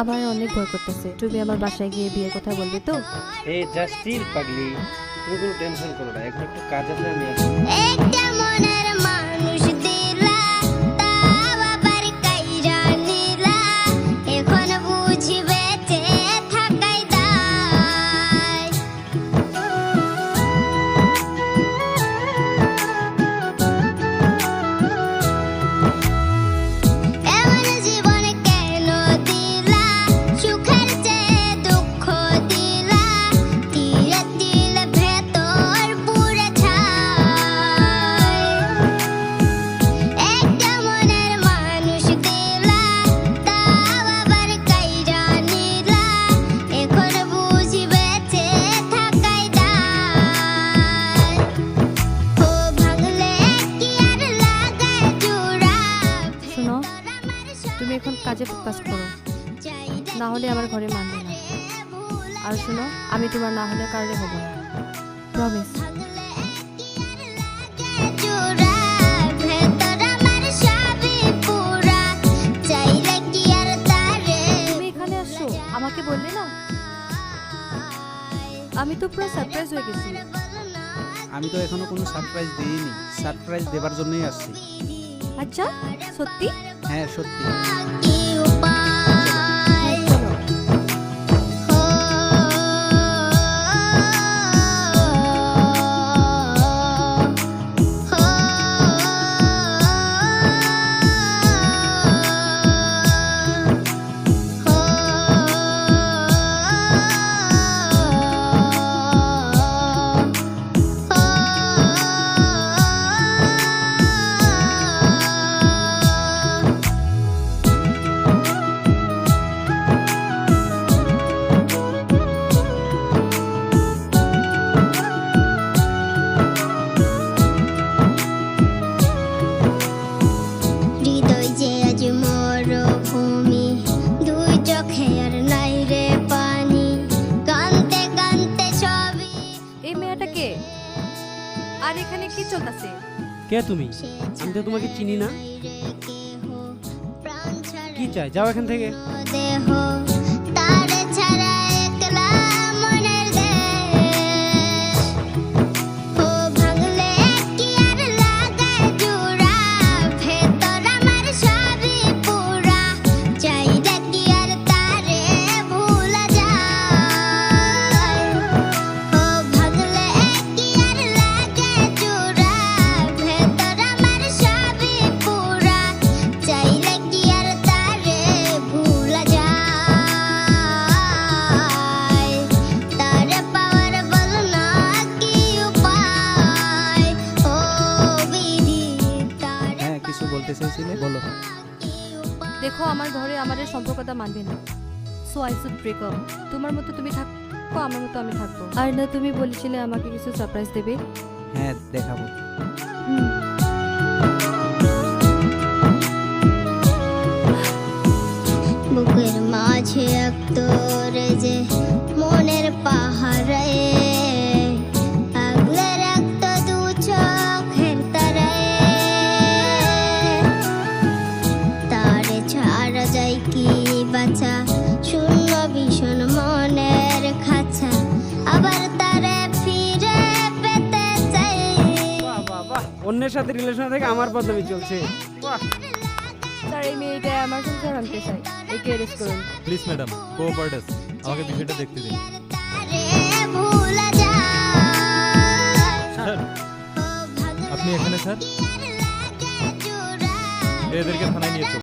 আমার অনেক ভয় করতেছে। তুমি আমার বাসায় গিয়ে বিয়ের কথা বলবে তো? এই জাস্ট চিল পাগলি, তুমি কোনো টেনশন করো না, এখন একটু কাজ আছে, আমি আসি। একটা মনের মানুষ দিলা, তাও আবার কাইরা নিলা, এখন বুঝি বেঁচে থাকাই দায়। এমন জীবন কেন দিলা, সুখের চেয়ে দুঃখ দিলা, তিলে তিলে ভেতর পুড়ে ছাই। একটা মনের মানুষ দিলা, তাও আবার কাইরা নিলা, এখন বুঝি বেঁচে থাকাই দায়। ও ভাঙলে কি আর লাগে জোড়া, শোনো, তুমি এখন কাজে ফোকাস করো, না হলে আমার ঘরে মানবে না। আর শোনো, আমি তোমার না হলে কারণে হবো না, প্রমিস। তুমি এখানে আসছো, আমাকে বললে না? আমি তো পুরো সারপ্রাইজ হয়ে গেছি। আমি তো এখনো কোনো সারপ্রাইজ দিইনি, সারপ্রাইজ দেবার জন্যই আসছি। আচ্ছা, সত্যি? হ্যাঁ সত্যি। চলো। হৃদয় যে আজ মরুভূমি, দুই চোখে আর নাই রে পানি, কানতে কানতে সবই। এই মেয়েটা কে? আর এখানে কি চলতেছে? কে তুমি? আমি তো তোমাকে চিনি না। কি চাই? যাও এখান থেকে। দেহ তারে ছাড়া একলা মনের দেশ। ও ভাঙলে কি আর লাগে জোড়া, ভেতর আমার সবই পুরা, চাইলে কি আর তারে ভুলা যায়। ও ভাঙলে কি আর লাগে জোড়া, ভেতর আমার সবই পুরা, চাইলে কি আর তারে ভুলা যায়। তারে পাওয়ার বল না কি উপায়, ও বিধি তারে হ্যাঁ কিছু বলতে চাইছিলে, বলো। কি উপায়। দেখো, আমার ঘরে আমাদের সম্পর্কটা মানবে না, so I should break up. তোমার মতো তুমি থাকো, আমার মতো আমি থাকবো। আর না, তুমি বলেছিলে আমাকে কিছু সারপ্রাইজ দেবে। হ্যাঁ দেখাবো। বুকের মাঝে এক তোরে যে মনের পাহাড়ে, আগলে রাখতো দু চোখের তারায়, তারে ছাড়া যায় কি বাঁচা, শূন্য ভীষণ মনের খাঁচা, আবার তারে ফিরে পেতে চাই। বাহ বাহ বাহ, অন্যের সাথে রিলেশন থেকে আমার বদনামি চলছে। বাহ। স্যার, এই মেয়েটা আমার সংসার আনতে চাই, একে অ্যারেস্ট করুন। প্লিজ ম্যাডাম, কোঅপারেটার্স, আমাকে বিষয়টা দেখতে দিন। তারে ভুলা যায়। স্যার, আপনি এখানে স্যার? এদেরকে থানায় নিয়ে চলুন।